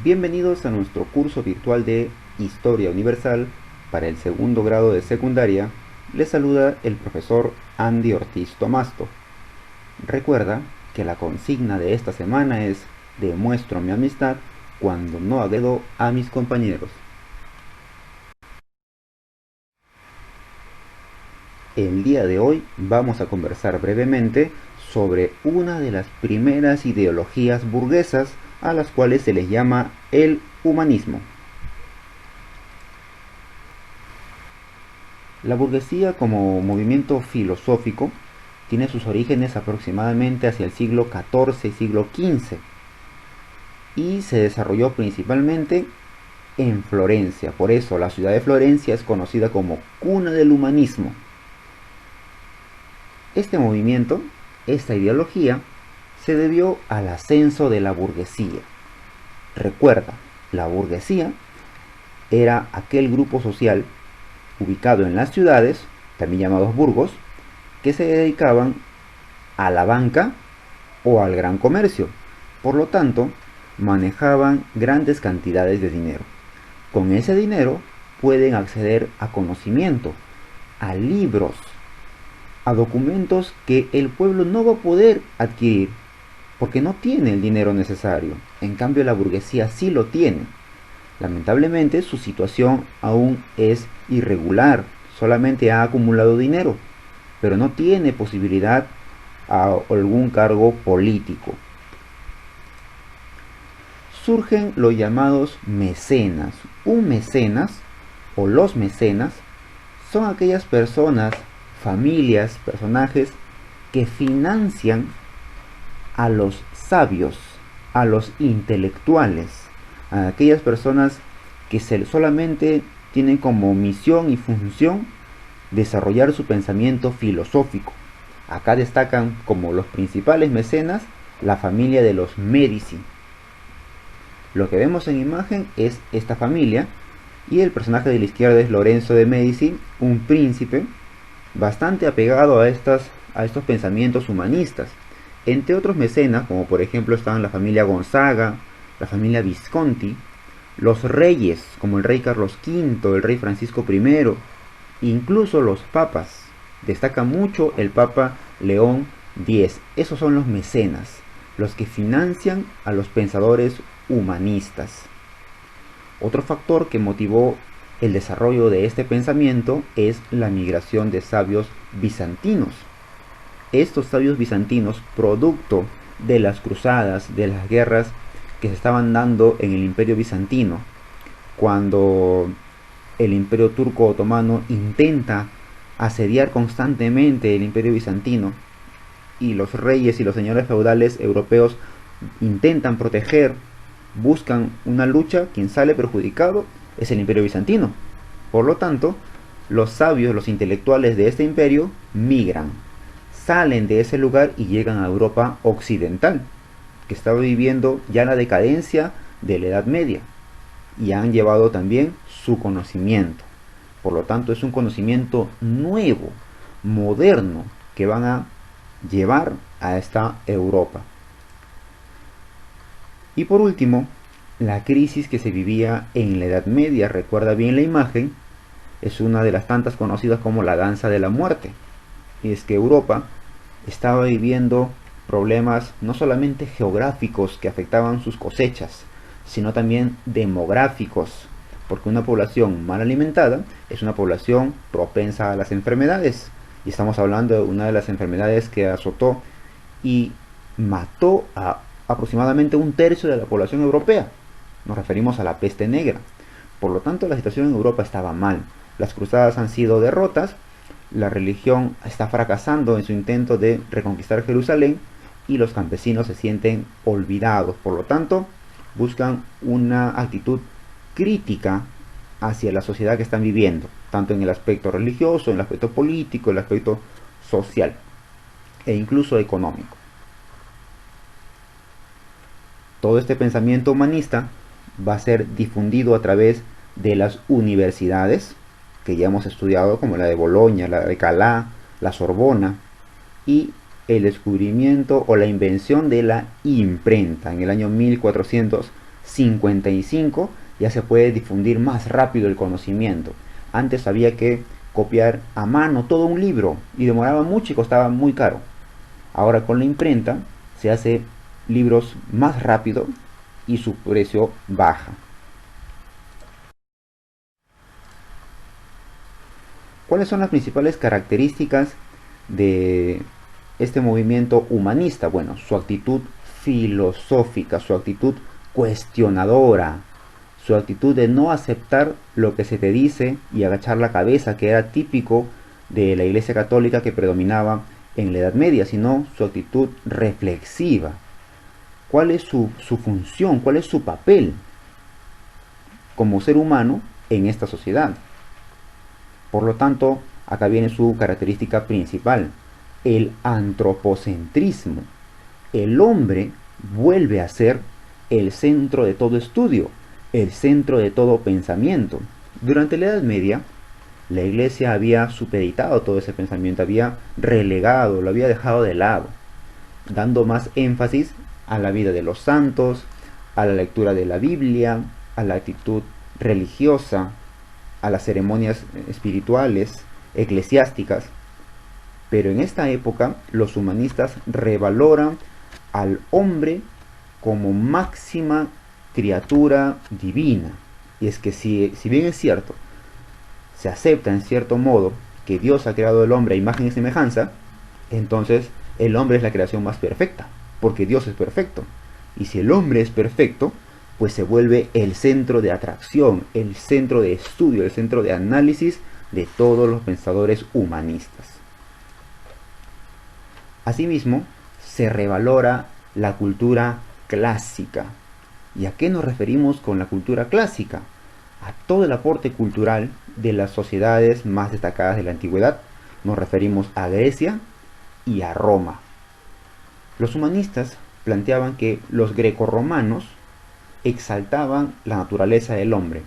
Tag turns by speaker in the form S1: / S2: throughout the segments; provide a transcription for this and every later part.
S1: Bienvenidos a nuestro curso virtual de Historia Universal para el segundo grado de secundaria. Les saluda el profesor Andy Ortiz Tomasto. Recuerda que la consigna de esta semana es: demuestro mi amistad cuando no agredo a mis compañeros. El día de hoy vamos a conversar brevemente sobre una de las primeras ideologías burguesas a las cuales se les llama el humanismo. La burguesía como movimiento filosófico tiene sus orígenes aproximadamente hacia el siglo XIV y siglo XV y se desarrolló principalmente en Florencia. Por eso la ciudad de Florencia es conocida como cuna del humanismo. Este movimiento, esta ideología, se debió al ascenso de la burguesía. Recuerda, la burguesía era aquel grupo social ubicado en las ciudades, también llamados burgos, que se dedicaban a la banca o al gran comercio. Por lo tanto, manejaban grandes cantidades de dinero. Con ese dinero pueden acceder a conocimiento, a libros, a documentos que el pueblo no va a poder adquirir porque no tiene el dinero necesario. En cambio, la burguesía sí lo tiene. Lamentablemente, su situación aún es irregular, solamente ha acumulado dinero, pero no tiene posibilidad a algún cargo político. Surgen los llamados mecenas. Un mecenas o los mecenas son aquellas personas, familias, personajes que financian a los sabios, a los intelectuales, a aquellas personas que solamente tienen como misión y función desarrollar su pensamiento filosófico. Acá destacan como los principales mecenas la familia de los Medici. Lo que vemos en imagen es esta familia y el personaje de la izquierda es Lorenzo de Medici, un príncipe bastante apegado a estos pensamientos humanistas. Entre otros mecenas, como por ejemplo estaban la familia Gonzaga, la familia Visconti, los reyes, como el rey Carlos V, el rey Francisco I, incluso los papas. Destaca mucho el Papa León X. Esos son los mecenas, los que financian a los pensadores humanistas. Otro factor que motivó el desarrollo de este pensamiento es la migración de sabios bizantinos. Estos sabios bizantinos, producto de las cruzadas, de las guerras que se estaban dando en el Imperio Bizantino, cuando el Imperio Turco Otomano intenta asediar constantemente el Imperio Bizantino y los reyes y los señores feudales europeos intentan proteger, buscan una lucha, quien sale perjudicado es el Imperio Bizantino. Por lo tanto, los sabios, los intelectuales de este imperio migran, salen de ese lugar y llegan a Europa occidental, que estaba viviendo ya la decadencia de la Edad Media, y han llevado también su conocimiento. Por lo tanto, es un conocimiento nuevo, moderno, que van a llevar a esta Europa. Y por último, la crisis que se vivía en la Edad Media, recuerda bien la imagen, es una de las tantas conocidas como la danza de la muerte. Y es que Europa estaba viviendo problemas no solamente geográficos que afectaban sus cosechas, sino también demográficos, porque una población mal alimentada es una población propensa a las enfermedades. Y estamos hablando de una de las enfermedades que azotó y mató a aproximadamente un tercio de la población europea. Nos referimos a la peste negra. Por lo tanto, la situación en Europa estaba mal. Las cruzadas han sido derrotas, la religión está fracasando en su intento de reconquistar Jerusalén y los campesinos se sienten olvidados. Por lo tanto, buscan una actitud crítica hacia la sociedad que están viviendo, tanto en el aspecto religioso, en el aspecto político, en el aspecto social e incluso económico. Todo este pensamiento humanista va a ser difundido a través de las universidades que ya hemos estudiado, como la de Bolonia, la de Calá, la Sorbona, y el descubrimiento o la invención de la imprenta en el año 1492. 55 ya se puede difundir más rápido el conocimiento. Antes había que copiar a mano todo un libro y demoraba mucho y costaba muy caro. Ahora con la imprenta se hace libros más rápido y su precio baja. ¿Cuáles son las principales características de este movimiento humanista? Bueno, su actitud filosófica, su actitud cuestionadora, su actitud de no aceptar lo que se te dice y agachar la cabeza, que era típico de la Iglesia Católica que predominaba en la Edad Media, sino su actitud reflexiva. ¿Cuál es su función? ¿Cuál es su papel como ser humano en esta sociedad? Por lo tanto, acá viene su característica principal, el antropocentrismo. El hombre vuelve a ser el centro de todo estudio, el centro de todo pensamiento. Durante la Edad Media, la Iglesia había supeditado todo ese pensamiento, había relegado, lo había dejado de lado, dando más énfasis a la vida de los santos, a la lectura de la Biblia, a la actitud religiosa, a las ceremonias espirituales, eclesiásticas. Pero en esta época los humanistas revaloran al hombre como máxima criatura divina. Y es que si bien es cierto, se acepta en cierto modo que Dios ha creado al hombre a imagen y semejanza, entonces el hombre es la creación más perfecta, porque Dios es perfecto. Y si el hombre es perfecto, pues se vuelve el centro de atracción, el centro de estudio, el centro de análisis de todos los pensadores humanistas. Asimismo, se revalora la cultura clásica. ¿Y a qué nos referimos con la cultura clásica? A todo el aporte cultural de las sociedades más destacadas de la antigüedad. Nos referimos a Grecia y a Roma. Los humanistas planteaban que los grecorromanos exaltaban la naturaleza del hombre,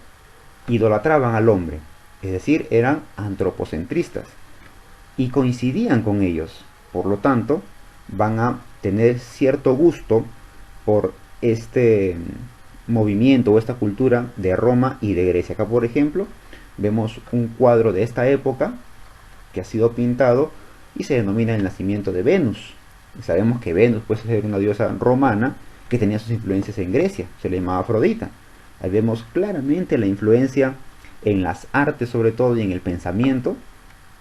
S1: idolatraban al hombre, es decir, eran antropocentristas y coincidían con ellos. Por lo tanto, van a tener cierto gusto por este movimiento o esta cultura de Roma y de Grecia. Acá, por ejemplo, vemos un cuadro de esta época que ha sido pintado y se denomina el nacimiento de Venus. Sabemos que Venus puede ser una diosa romana que tenía sus influencias en Grecia, se le llamaba Afrodita. Ahí vemos claramente la influencia en las artes sobre todo y en el pensamiento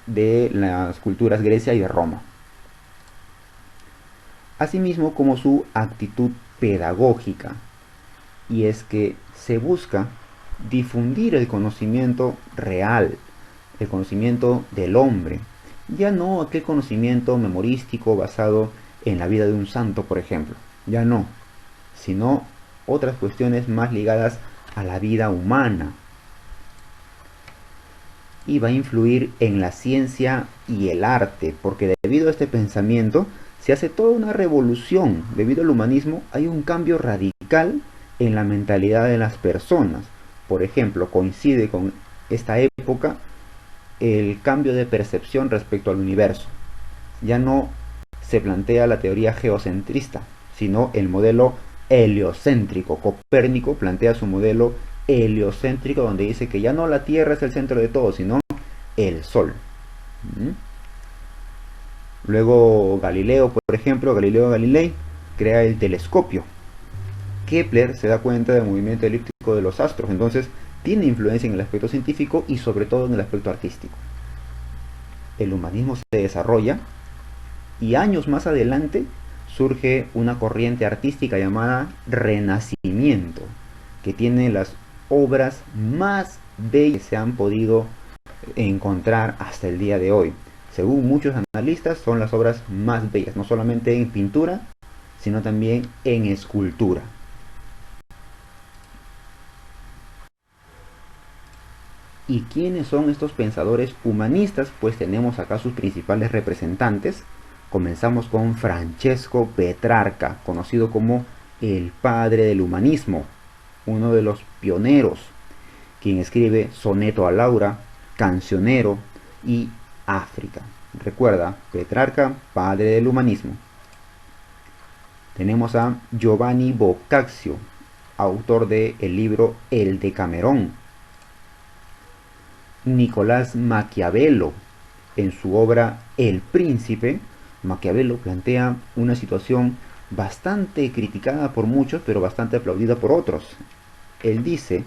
S1: de las culturas Grecia y de Roma. Asimismo como su actitud pedagógica, y es que se busca difundir el conocimiento real, el conocimiento del hombre, ya no aquel conocimiento memorístico basado en la vida de un santo, por ejemplo, ya no, sino otras cuestiones más ligadas a la vida humana. Y va a influir en la ciencia y el arte, porque debido a este pensamiento se hace toda una revolución. Debido al humanismo hay un cambio radical en la mentalidad de las personas. Por ejemplo, coincide con esta época el cambio de percepción respecto al universo. Ya no se plantea la teoría geocentrista, sino el modelo heliocéntrico. Copérnico plantea su modelo heliocéntrico, donde dice que ya no la Tierra es el centro de todo, sino el Sol. Luego Galileo, por ejemplo, Galileo Galilei crea el telescopio. Kepler se da cuenta del movimiento elíptico de los astros, entonces tiene influencia en el aspecto científico y sobre todo en el aspecto artístico. El humanismo se desarrolla y años más adelante surge una corriente artística llamada Renacimiento, que tiene las obras más bellas que se han podido encontrar hasta el día de hoy. Según muchos analistas, son las obras más bellas, no solamente en pintura, sino también en escultura. ¿Y quiénes son estos pensadores humanistas? Pues tenemos acá sus principales representantes. Comenzamos con Francesco Petrarca, conocido como el padre del humanismo, uno de los pioneros, quien escribe Soneto a Laura, Cancionero y África. Recuerda, Petrarca, padre del humanismo. Tenemos a Giovanni Boccaccio, autor del libro El Decamerón. Nicolás Maquiavelo, en su obra El Príncipe, Maquiavelo plantea una situación bastante criticada por muchos, pero bastante aplaudida por otros. Él dice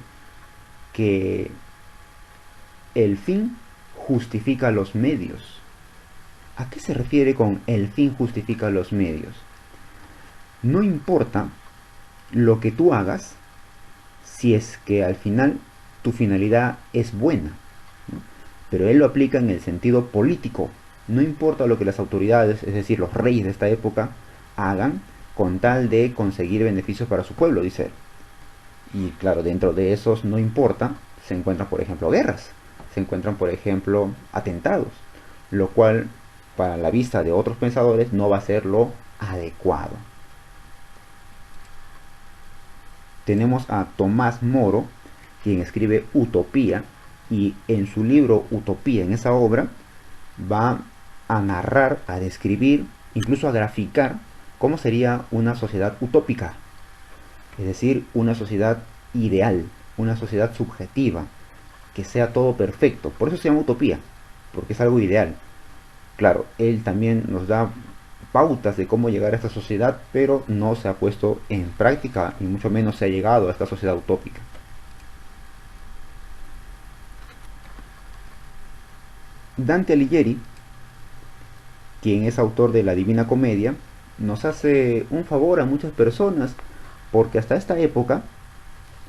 S1: que el fin justifica los medios. ¿A qué se refiere con el fin justifica los medios? No importa lo que tú hagas si es que al final tu finalidad es buena, ¿no? Pero él lo aplica en el sentido político. No importa lo que las autoridades, es decir, los reyes de esta época, hagan con tal de conseguir beneficios para su pueblo, dice él. Y claro, dentro de esos no importa, se encuentran por ejemplo guerras, se encuentran por ejemplo atentados, lo cual para la vista de otros pensadores no va a ser lo adecuado. Tenemos a Tomás Moro, quien escribe Utopía, y en su libro Utopía, en esa obra, va a narrar, a describir, incluso a graficar cómo sería una sociedad utópica, es decir, una sociedad ideal, una sociedad subjetiva, que sea todo perfecto. Por eso se llama utopía, porque es algo ideal. Claro, él también nos da pautas de cómo llegar a esta sociedad, pero no se ha puesto en práctica y mucho menos se ha llegado a esta sociedad utópica. Dante Alighieri, quien es autor de la Divina Comedia, nos hace un favor a muchas personas, porque hasta esta época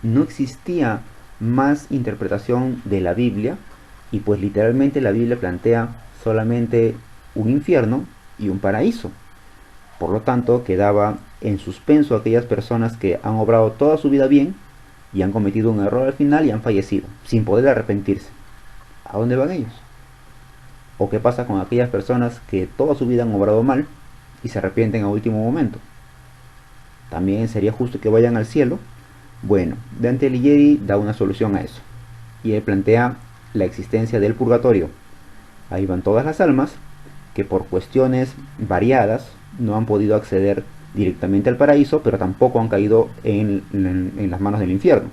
S1: no existía más interpretación de la Biblia, y pues literalmente la Biblia plantea solamente un infierno y un paraíso. Por lo tanto, quedaba en suspenso a aquellas personas que han obrado toda su vida bien y han cometido un error al final y han fallecido, sin poder arrepentirse. ¿A dónde van ellos? ¿O qué pasa con aquellas personas que toda su vida han obrado mal y se arrepienten a último momento? ¿También sería justo que vayan al cielo? Bueno, Dante Alighieri da una solución a eso, y él plantea la existencia del purgatorio. Ahí van todas las almas que por cuestiones variadas no han podido acceder directamente al paraíso, pero tampoco han caído en las manos del infierno.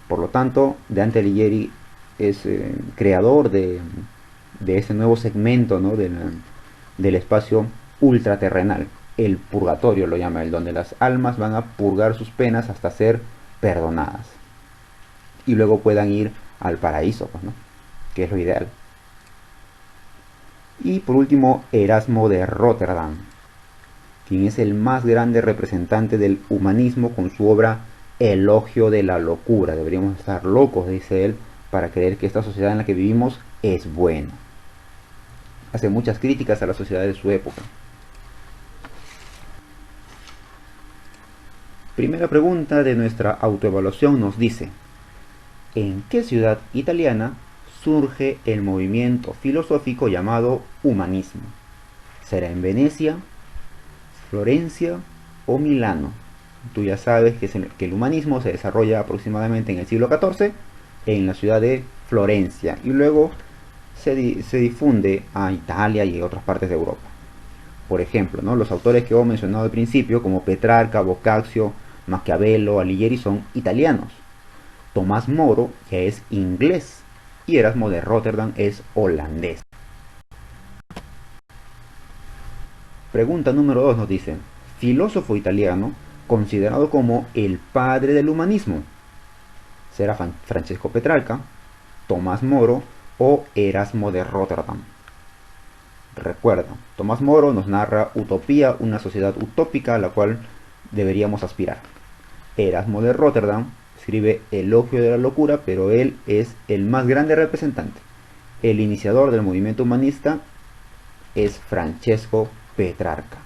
S1: Por lo tanto, Dante Alighieri es creador de ese nuevo segmento, ¿no? del espacio ultraterrenal. El purgatorio lo llama él, donde las almas van a purgar sus penas hasta ser perdonadas y luego puedan ir al paraíso, pues, ¿no? Que es lo ideal. Y por último, Erasmo de Rotterdam, quien es el más grande representante del humanismo con su obra Elogio de la locura. Deberíamos estar locos, dice él, para creer que esta sociedad en la que vivimos es buena. Hace muchas críticas a la sociedad de su época. Primera pregunta de nuestra autoevaluación nos dice: ¿en qué ciudad italiana surge el movimiento filosófico llamado humanismo? ¿Será en Venecia, Florencia o Milano? Tú ya sabes que el humanismo se desarrolla aproximadamente en el siglo XIV en la ciudad de Florencia y luego se difunde a Italia y a otras partes de Europa. Por ejemplo, ¿no? Los autores que hemos mencionado al principio, como Petrarca, Boccaccio, Maquiavelo, Alighieri, son italianos. Tomás Moro ya es inglés y Erasmo de Rotterdam es holandés. Pregunta número 2 nos dice: filósofo italiano considerado como el padre del humanismo. ¿Será Francesco Petrarca, Tomás Moro o Erasmo de Rotterdam? Recuerda, Tomás Moro nos narra Utopía, una sociedad utópica a la cual deberíamos aspirar. Erasmo de Rotterdam escribe Elogio de la locura, pero él es el más grande representante. El iniciador del movimiento humanista es Francesco Petrarca.